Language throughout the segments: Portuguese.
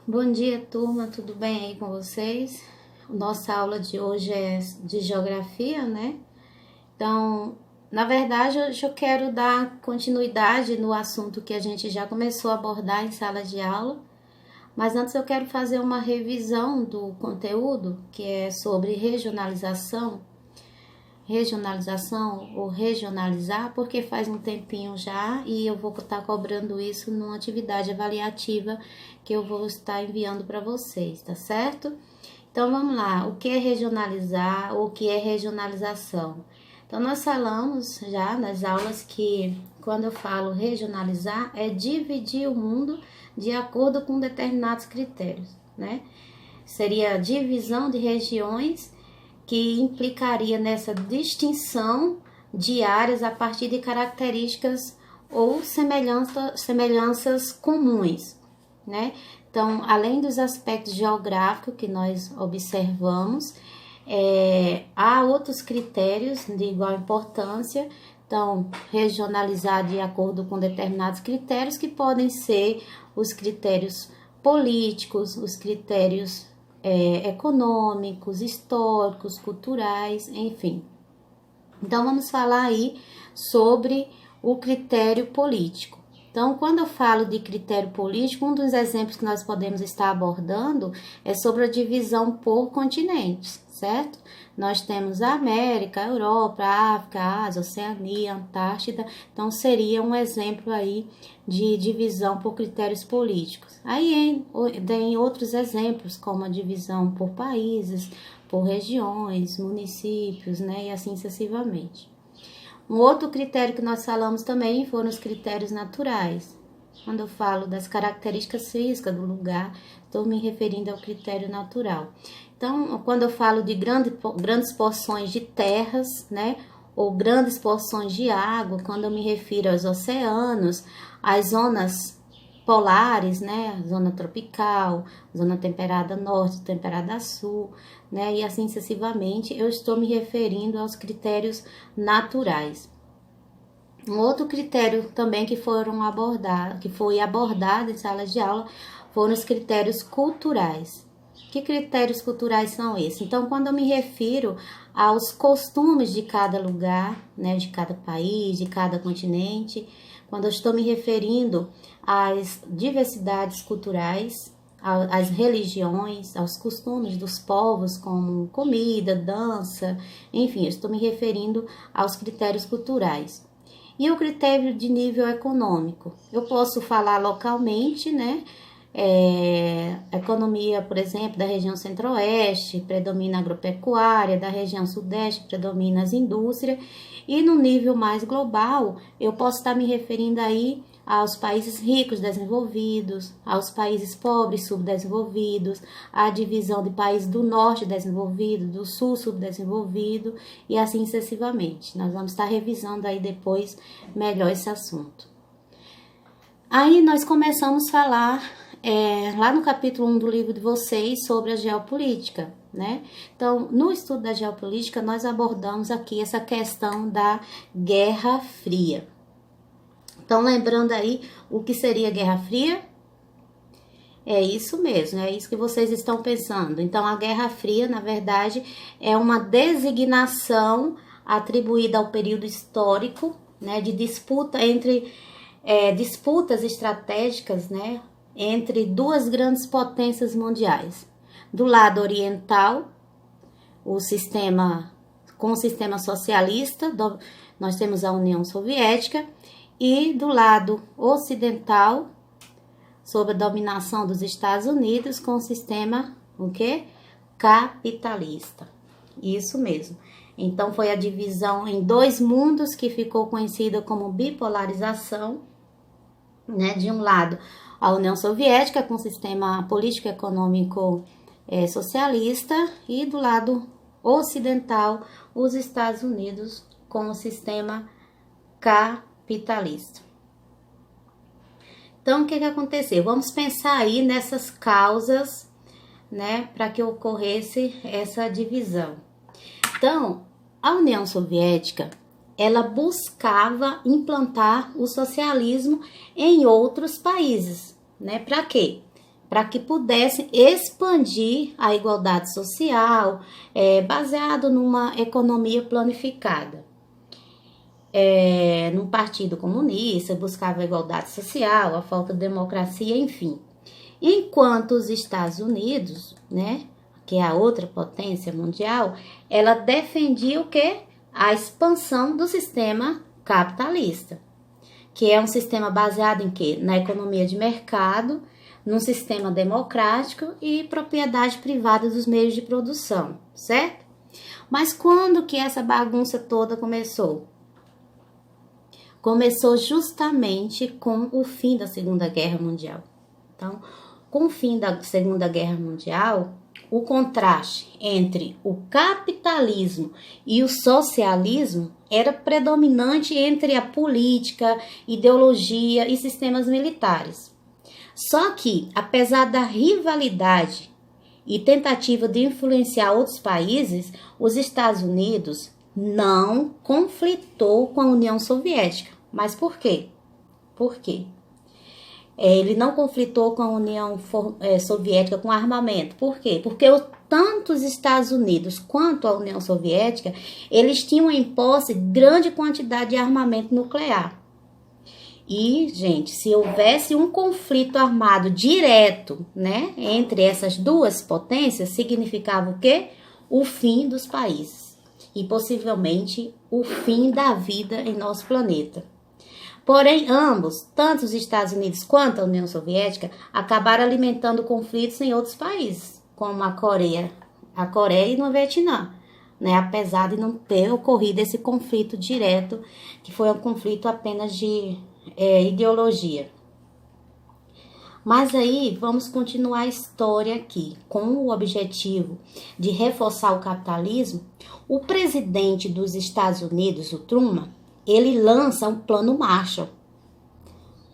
Bom dia, turma, tudo bem aí com vocês? Nossa aula de hoje é de geografia, né? Então, na verdade, hoje eu quero dar continuidade no assunto que a gente já começou a abordar em sala de aula, mas antes eu quero fazer uma revisão do conteúdo, que é sobre regionalização ou regionalizar, porque faz um tempinho já e eu vou estar cobrando isso numa atividade avaliativa que eu vou estar enviando para vocês, tá certo? Então vamos lá, o que é regionalizar, o que é regionalização? Então nós falamos já nas aulas que quando eu falo regionalizar é dividir o mundo de acordo com determinados critérios, né? Seria a divisão de regiões que implicaria nessa distinção de áreas a partir de características ou semelhanças comuns, né? Então, além dos aspectos geográficos que nós observamos, há outros critérios de igual importância. Então, regionalizar de acordo com determinados critérios que podem ser os critérios políticos, os critérios econômicos, históricos, culturais, enfim. Então, vamos falar aí sobre o critério político. Então, quando eu falo de critério político, um dos exemplos que nós podemos estar abordando é sobre a divisão por continentes, certo? Nós temos a América, a Europa, a África, a Ásia, a Oceania, a Antártida. Então, seria um exemplo aí de divisão por critérios políticos. Aí tem outros exemplos, como a divisão por países, por regiões, municípios, né? E assim sucessivamente. Um outro critério que nós falamos também foram os critérios naturais. Quando eu falo das características físicas do lugar, estou me referindo ao critério natural. Então, quando eu falo de grandes porções de terras, né, ou grandes porções de água, quando eu me refiro aos oceanos, às zonas polares, né, zona tropical, zona temperada norte, temperada sul, né, e assim sucessivamente, eu estou me referindo aos critérios naturais. Um outro critério também que foi abordado em sala de aula foram os critérios culturais. Que critérios culturais são esses? Então, quando eu me refiro aos costumes de cada lugar, né, de cada país, de cada continente, quando eu estou me referindo às diversidades culturais, às religiões, aos costumes dos povos, como comida, dança, enfim, eu estou me referindo aos critérios culturais. E o critério de nível econômico? Eu posso falar localmente, né? A economia, por exemplo, da região centro-oeste predomina a agropecuária, da região sudeste predomina as indústrias, e no nível mais global, eu posso estar me referindo aí aos países ricos desenvolvidos, aos países pobres subdesenvolvidos, à divisão de países do norte desenvolvido, do sul subdesenvolvido, e assim sucessivamente. Nós vamos estar revisando aí depois melhor esse assunto. Aí nós começamos a falar lá no capítulo 1 do livro de vocês sobre a geopolítica, né? Então, no estudo da geopolítica, nós abordamos aqui essa questão da Guerra Fria. Então, lembrando aí o que seria a Guerra Fria? É isso mesmo, é isso que vocês estão pensando. Então, a Guerra Fria, na verdade, é uma designação atribuída ao período histórico, né, de disputa entre disputas estratégicas, né, entre duas grandes potências mundiais. Do lado oriental, com o sistema socialista, nós temos a União Soviética, e do lado ocidental, sob a dominação dos Estados Unidos, com o sistema capitalista. Isso mesmo. Então foi a divisão em dois mundos que ficou conhecida como bipolarização, né? De um lado, a União Soviética com o sistema político econômico socialista, e do lado ocidental, os Estados Unidos com o sistema capitalista. Então, o que aconteceu? Vamos pensar aí nessas causas, né, para que ocorresse essa divisão. Então, a União Soviética, ela buscava implantar o socialismo em outros países, né? Para quê? para que pudessem expandir a igualdade social, baseado numa economia planificada. No Partido Comunista, buscava a igualdade social, a falta de democracia, enfim. Enquanto os Estados Unidos, né, que é a outra potência mundial, ela defendia o quê? A expansão do sistema capitalista, que é um sistema baseado em quê? Na economia de mercado, num sistema democrático e propriedade privada dos meios de produção, certo? Mas quando que essa bagunça toda começou? Começou justamente com o fim da Segunda Guerra Mundial. Então, com o fim da Segunda Guerra Mundial, o contraste entre o capitalismo e o socialismo era predominante entre a política, ideologia e sistemas militares. Só que, apesar da rivalidade e tentativa de influenciar outros países, os Estados Unidos não conflitou com a União Soviética. Mas por quê? Por quê? Ele não conflitou com a União Soviética com armamento. Por quê? Porque tanto os Estados Unidos quanto a União Soviética, eles tinham em posse grande quantidade de armamento nuclear. E, gente, se houvesse um conflito armado direto, né, entre essas duas potências, significava o quê? O fim dos países e possivelmente o fim da vida em nosso planeta. Porém, ambos, tanto os Estados Unidos quanto a União Soviética, acabaram alimentando conflitos em outros países, como a Coreia e no Vietnã, né? Apesar de não ter ocorrido esse conflito direto, que foi um conflito apenas de ideologia. Mas aí, vamos continuar a história aqui. Com o objetivo de reforçar o capitalismo, o presidente dos Estados Unidos, o Truman, ele lança um plano Marshall.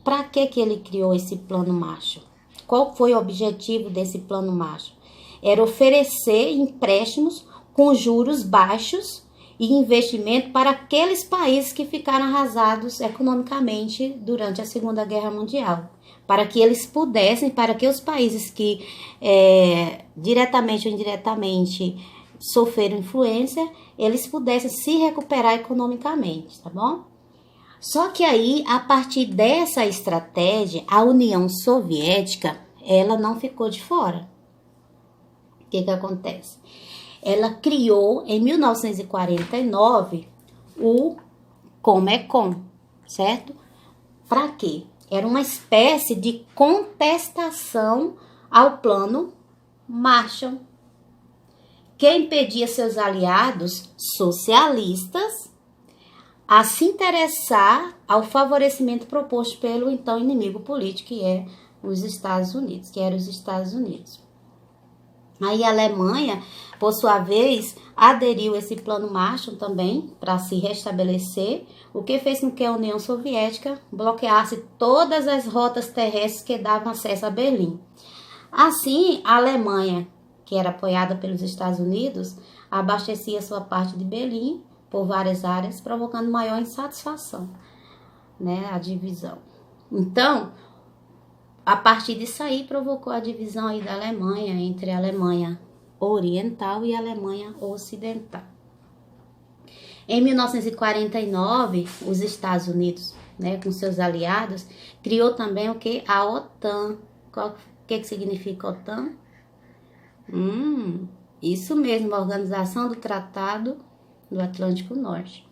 Para que ele criou esse plano Marshall? Qual foi o objetivo desse plano Marshall? Era oferecer empréstimos com juros baixos e investimento para aqueles países que ficaram arrasados economicamente durante a Segunda Guerra Mundial. Para que eles pudessem, para que os países que diretamente ou indiretamente sofreram influência, eles pudessem se recuperar economicamente, tá bom? Só que aí, a partir dessa estratégia, a União Soviética, ela não ficou de fora. O que acontece? Ela criou, em 1949, o Comecon, certo? Para quê? Era uma espécie de contestação ao plano Marshall, que impedia seus aliados socialistas a se interessar ao favorecimento proposto pelo então inimigo político, que é os Estados Unidos, que eram os Estados Unidos. Aí a Alemanha, por sua vez, aderiu a esse plano Marshall também para se restabelecer, o que fez com que a União Soviética bloqueasse todas as rotas terrestres que davam acesso a Berlim. Assim, a Alemanha, que era apoiada pelos Estados Unidos, abastecia sua parte de Berlim por várias áreas, provocando maior insatisfação, né, a divisão. Então, a partir disso aí, provocou a divisão aí da Alemanha, entre a Alemanha Oriental e a Alemanha Ocidental. Em 1949, os Estados Unidos, né, com seus aliados, criou também o que? A OTAN. O que significa OTAN? Isso mesmo, a Organização do Tratado do Atlântico Norte.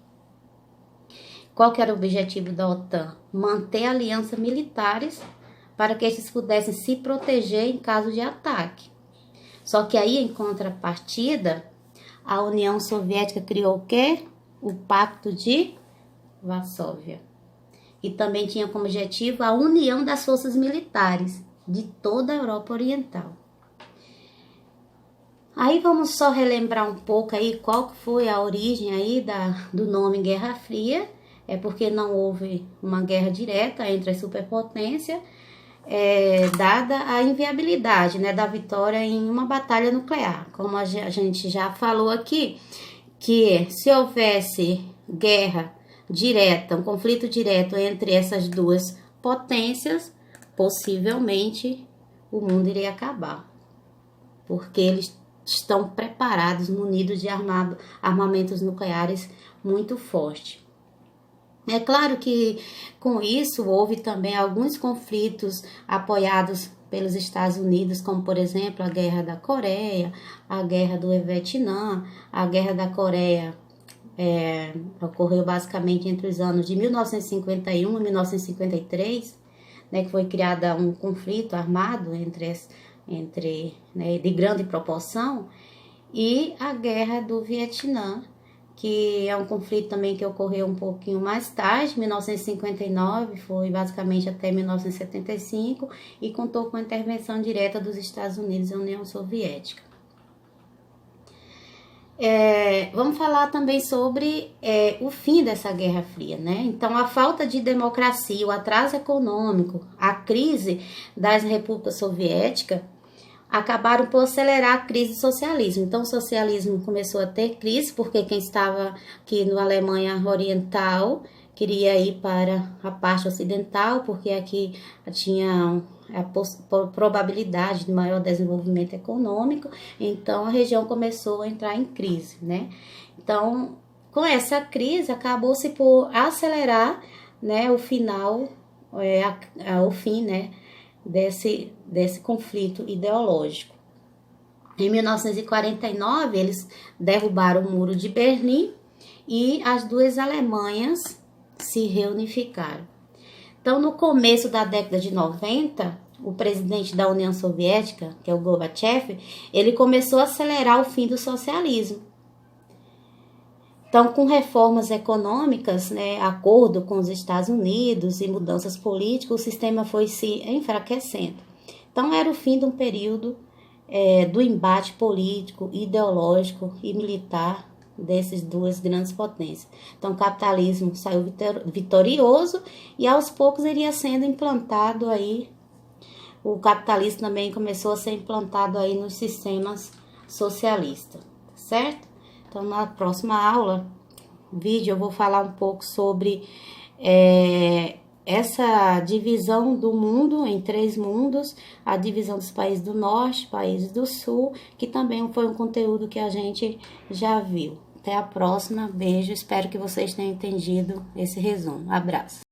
Qual que era o objetivo da OTAN? Manter alianças militares para que estes pudessem se proteger em caso de ataque. Só que aí, em contrapartida, a União Soviética criou o quê? O Pacto de Varsóvia. E também tinha como objetivo a união das forças militares de toda a Europa Oriental. Aí vamos só relembrar um pouco aí qual foi a origem aí do nome Guerra Fria. É porque não houve uma guerra direta entre as superpotências, dada a inviabilidade, né, da vitória em uma batalha nuclear. Como a gente já falou aqui, que se houvesse guerra direta, um conflito direto entre essas duas potências, possivelmente o mundo iria acabar, porque eles estão preparados, munidos de armamentos nucleares muito fortes. É claro que com isso houve também alguns conflitos apoiados pelos Estados Unidos, como por exemplo a Guerra da Coreia, a Guerra do Vietnã. A Guerra da Coreia ocorreu basicamente entre os anos de 1951 e 1953, né, que foi criada um conflito armado de grande proporção, e a Guerra do Vietnã, que é um conflito também que ocorreu um pouquinho mais tarde, 1959, foi basicamente até 1975, e contou com a intervenção direta dos Estados Unidos e da União Soviética. Vamos falar também sobre o fim dessa Guerra Fria, né? Então, a falta de democracia, o atraso econômico, a crise das repúblicas soviéticas acabaram por acelerar a crise do socialismo. Então, o socialismo começou a ter crise, porque quem estava aqui na Alemanha Oriental queria ir para a parte ocidental, porque aqui tinha a probabilidade de maior desenvolvimento econômico. Então, a região começou a entrar em crise, né? Então, com essa crise, acabou-se por acelerar, né, o final, o fim, né, desse conflito ideológico. Em 1949, eles derrubaram o Muro de Berlim e as duas Alemanhas se reunificaram. Então, no começo da década de 90, o presidente da União Soviética, que é o Gorbachev, ele começou a acelerar o fim do socialismo. Então, com reformas econômicas, né, acordo com os Estados Unidos e mudanças políticas, o sistema foi se enfraquecendo. Então, era o fim de um período do embate político, ideológico e militar dessas duas grandes potências. Então, o capitalismo saiu vitorioso e aos poucos iria sendo implantado aí, o capitalismo também começou a ser implantado aí nos sistemas socialistas, certo? Então, na próxima vídeo, eu vou falar um pouco sobre essa divisão do mundo em 3 mundos, a divisão dos países do norte, países do sul, que também foi um conteúdo que a gente já viu. Até a próxima, beijo, espero que vocês tenham entendido esse resumo. Abraço.